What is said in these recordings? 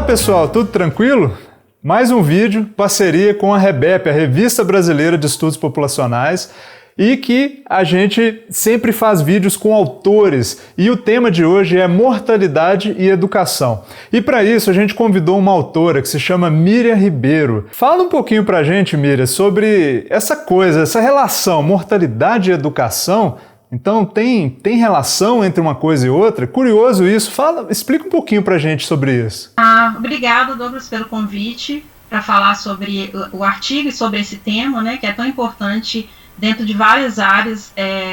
Olá pessoal, tudo tranquilo? Mais um vídeo, parceria com a REBEP, a Revista Brasileira de Estudos Populacionais, e que a gente sempre faz vídeos com autores, e o tema de hoje é mortalidade e educação. E para isso a gente convidou uma autora que se chama Miriam Ribeiro. Fala um pouquinho pra gente, Miriam, sobre essa relação mortalidade e educação. Então tem relação entre uma coisa e outra? Curioso isso. Explica um pouquinho pra gente sobre isso. Obrigada, Douglas, pelo convite para falar sobre o artigo e sobre esse tema, né, que é tão importante dentro de várias áreas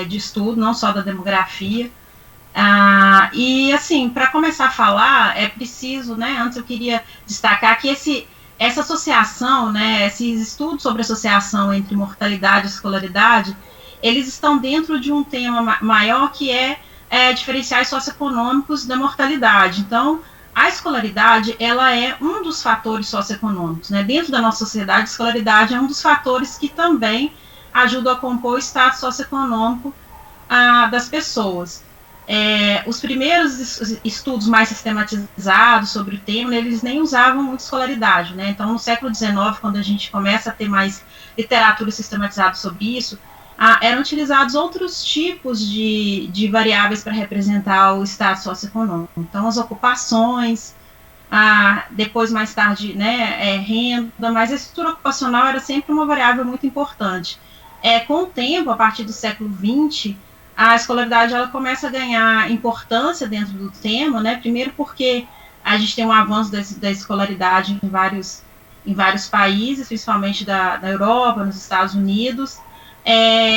de estudo, não só da demografia. E, assim, para começar a falar, é preciso, né, antes eu queria destacar que essa associação, né, esses estudos sobre associação entre mortalidade e escolaridade, eles estão dentro de um tema maior que é diferenciais socioeconômicos da mortalidade. Então, a escolaridade, ela é um dos fatores socioeconômicos, né? Dentro da nossa sociedade, a escolaridade é um dos fatores que também ajudam a compor o status socioeconômico das pessoas. Os primeiros estudos mais sistematizados sobre o tema, eles nem usavam muito escolaridade, né? Então, no século XIX, quando a gente começa a ter mais literatura sistematizada sobre isso, eram utilizados outros tipos de variáveis para representar o status socioeconômico. Então, as ocupações, depois, mais tarde, né, renda, mas a estrutura ocupacional era sempre uma variável muito importante. Com o tempo, a partir do século XX, a escolaridade ela começa a ganhar importância dentro do tema, né, primeiro porque a gente tem um avanço da escolaridade em vários países, principalmente da Europa, nos Estados Unidos,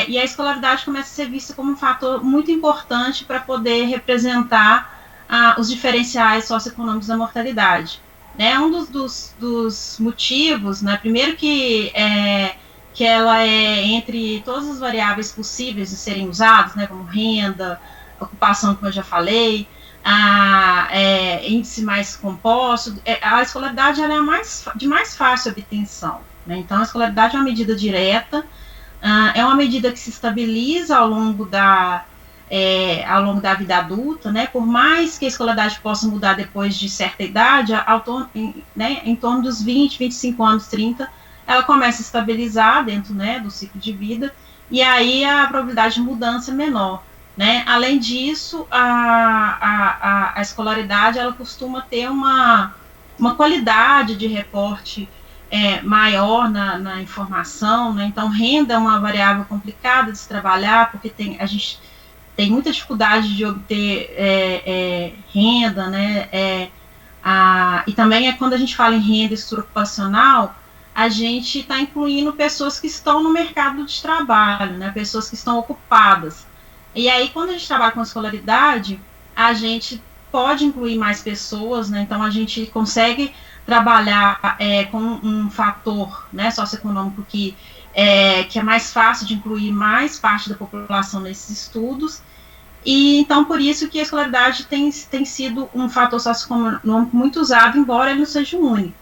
e a escolaridade começa a ser vista como um fator muito importante para poder representar os diferenciais socioeconômicos da mortalidade. Né? Um dos motivos, né, primeiro que ela é entre todas as variáveis possíveis de serem usadas, né, como renda, ocupação, como eu já falei, índice mais composto, a escolaridade ela é de mais fácil obtenção. Né? Então, a escolaridade é uma medida direta, é uma medida que se estabiliza ao longo da vida adulta, né, por mais que a escolaridade possa mudar depois de certa idade, em torno dos 20, 25 anos, 30, ela começa a estabilizar dentro, né, do ciclo de vida, e aí a probabilidade de mudança é menor. Né? Além disso, a escolaridade ela costuma ter uma qualidade de reporte maior na informação, né? Então renda é uma variável complicada de se trabalhar, porque a gente tem muita dificuldade de obter renda, né? E também quando a gente fala em renda e estrutura ocupacional, a gente está incluindo pessoas que estão no mercado de trabalho, né? Pessoas que estão ocupadas. E aí, quando a gente trabalha com escolaridade, a gente pode incluir mais pessoas, né? Então a gente consegue trabalhar com um fator, né, socioeconômico que é mais fácil de incluir mais parte da população nesses estudos, e então por isso que a escolaridade tem sido um fator socioeconômico muito usado, embora ele não seja o único.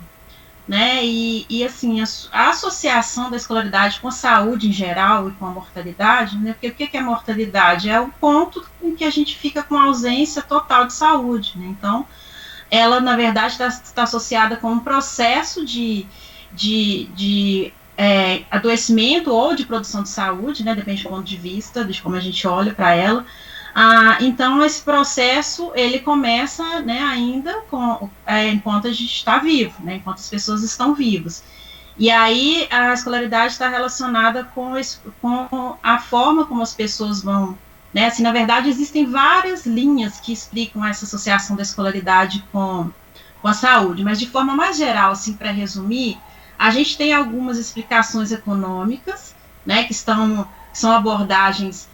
Né? E assim, a associação da escolaridade com a saúde em geral e com a mortalidade, né? Porque o que é mortalidade? É o ponto em que a gente fica com ausência total de saúde, né? Então, ela, na verdade, está associada com um processo de adoecimento ou de produção de saúde, né, depende do ponto de vista, de como a gente olha para ela. Então, esse processo, ele começa, né, ainda enquanto a gente está vivo, né, enquanto as pessoas estão vivas. E aí, a escolaridade está relacionada com a forma como as pessoas vão. Né, assim, na verdade, existem várias linhas que explicam essa associação da escolaridade com a saúde, mas de forma mais geral, assim, para resumir, a gente tem algumas explicações econômicas, né, que são abordagens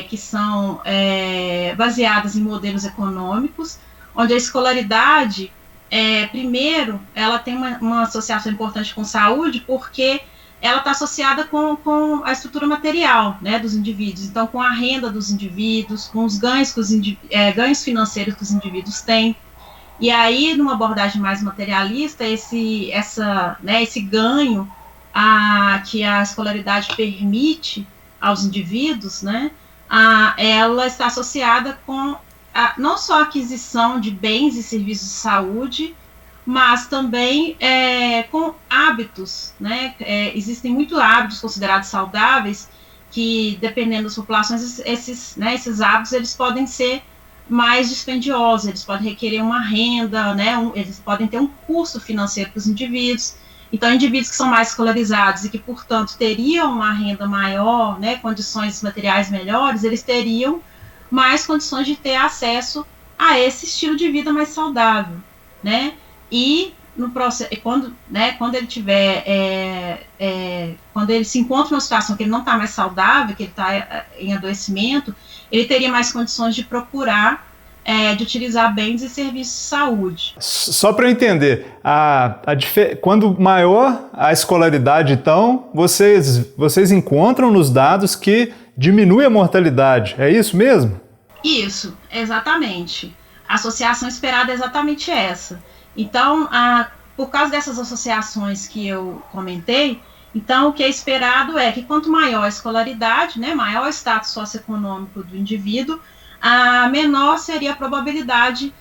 que são baseadas em modelos econômicos, onde a escolaridade, primeiro, ela tem uma associação importante com saúde, porque ela está associada com a estrutura material, né, dos indivíduos, então com a renda dos indivíduos, com os ganhos ganhos financeiros que os indivíduos têm. E aí, numa abordagem mais materialista, esse ganho que a escolaridade permite aos indivíduos, né, ela está associada com não só a aquisição de bens e serviços de saúde, mas também com hábitos, né? Existem muitos hábitos considerados saudáveis que, dependendo das populações, esses hábitos eles podem ser mais dispendiosos, eles podem requerer uma renda, né? Eles podem ter um custo financeiro para os indivíduos. Então, indivíduos que são mais escolarizados e que, portanto, teriam uma renda maior, né, condições materiais melhores, eles teriam mais condições de ter acesso a esse estilo de vida mais saudável, né? E no processo, quando ele tiver, quando ele se encontra numa situação que ele não está mais saudável, que ele está em adoecimento, ele teria mais condições de procurar, de utilizar bens e serviços de saúde. Só para eu entender, quando maior a escolaridade, então, vocês encontram nos dados que diminui a mortalidade, é isso mesmo? Isso, exatamente. A associação esperada é exatamente essa. Então, por causa dessas associações que eu comentei, então o que é esperado é que quanto maior a escolaridade, né, maior o status socioeconômico do indivíduo, a menor seria a probabilidade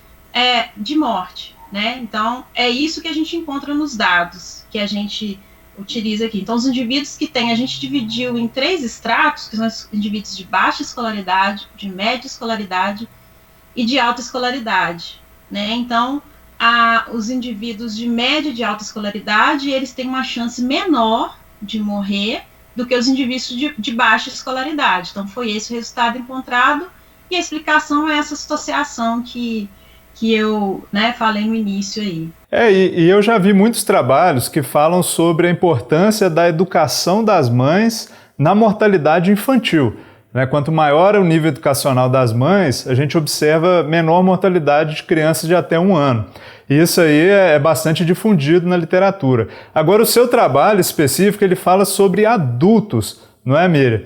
de morte, né? Então, é isso que a gente encontra nos dados que a gente utiliza aqui. Então, os indivíduos a gente dividiu em 3 estratos, que são os indivíduos de baixa escolaridade, de média escolaridade e de alta escolaridade, né? Então, os indivíduos de média e de alta escolaridade, eles têm uma chance menor de morrer do que os indivíduos de baixa escolaridade. Então, foi esse o resultado encontrado. E a explicação é essa associação que eu, né, falei no início aí. E eu já vi muitos trabalhos que falam sobre a importância da educação das mães na mortalidade infantil, né? Quanto maior é o nível educacional das mães, a gente observa menor mortalidade de crianças de até 1 ano. Isso aí é bastante difundido na literatura. Agora, o seu trabalho específico, ele fala sobre adultos, não é, Miriam?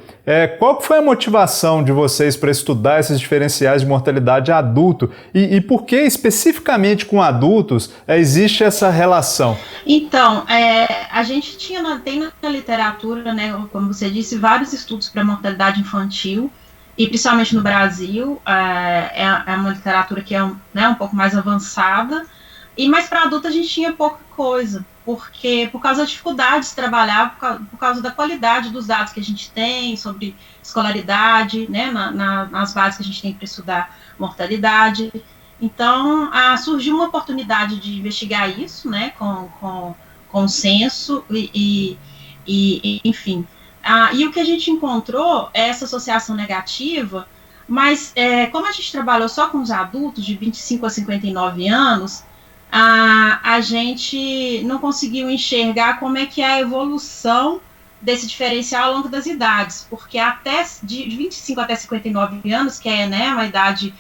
Qual foi a motivação de vocês para estudar esses diferenciais de mortalidade adulto? E por que especificamente com adultos existe essa relação? Então, a gente tem na literatura, né, como você disse, vários estudos para mortalidade infantil, e principalmente no Brasil, é uma literatura que é um pouco mais avançada, mas para adulto a gente tinha pouca coisa, porque por causa da dificuldade de trabalhar, por causa da qualidade dos dados que a gente tem sobre escolaridade, né, nas bases que a gente tem para estudar mortalidade. Então, surgiu uma oportunidade de investigar isso, né, com o censo e enfim. E o que a gente encontrou é essa associação negativa, mas como a gente trabalhou só com os adultos de 25 a 59 anos, a gente não conseguiu enxergar como é que é a evolução desse diferencial ao longo das idades, porque até de 25 até 59 anos, que é, né, uma idade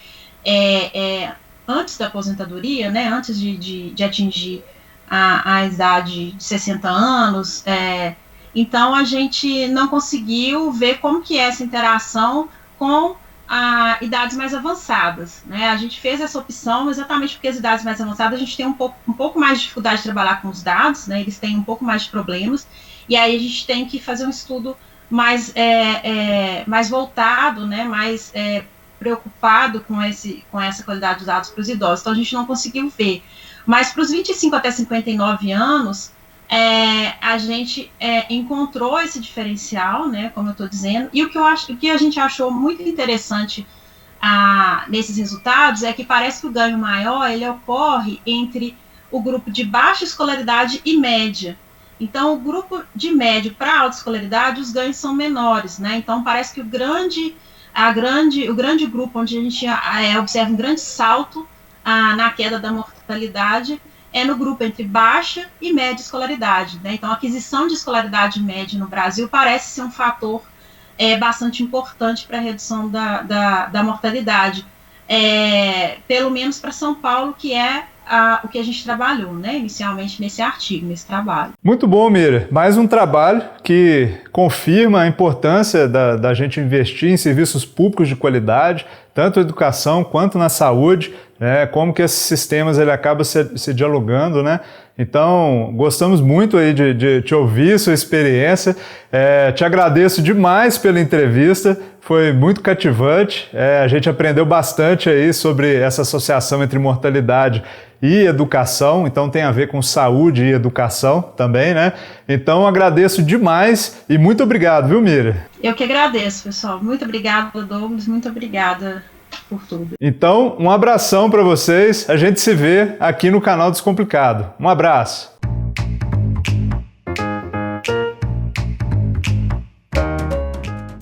antes da aposentadoria, né, antes de atingir a idade de 60 anos, então a gente não conseguiu ver como que é essa interação com idades mais avançadas, né? A gente fez essa opção exatamente porque as idades mais avançadas a gente tem um pouco mais de dificuldade de trabalhar com os dados, né? Eles têm um pouco mais de problemas, e aí a gente tem que fazer um estudo mais voltado, né? Mais preocupado com essa qualidade dos dados para os idosos. Então a gente não conseguiu ver. Mas para os 25 até 59 anos, a gente encontrou esse diferencial, né, como eu estou dizendo, e o que a gente achou muito interessante nesses resultados é que parece que o ganho maior ele ocorre entre o grupo de baixa escolaridade e média. Então, o grupo de médio para alta escolaridade, os ganhos são menores, né? Então, parece que o grande grupo onde a gente observa um grande salto na queda da mortalidade é no grupo entre baixa e média escolaridade, né? Então, a aquisição de escolaridade média no Brasil parece ser um fator bastante importante para a redução da mortalidade, pelo menos para São Paulo, que é o que a gente trabalhou, né, inicialmente nesse artigo, nesse trabalho. Muito bom, Miriam. Mais um trabalho que confirma a importância da gente investir em serviços públicos de qualidade, tanto na educação quanto na saúde, né, como que esses sistemas ele acaba se dialogando, né, Então, gostamos muito aí de te ouvir, sua experiência. Te agradeço demais pela entrevista, foi muito cativante. A gente aprendeu bastante aí sobre essa associação entre mortalidade e educação, então tem a ver com saúde e educação também, né? Então, agradeço demais e muito obrigado, viu, Miriam? Eu que agradeço, pessoal. Muito obrigada, Douglas, muito obrigada por tudo. Então, um abração para vocês. A gente se vê aqui no canal Descomplicado. Um abraço.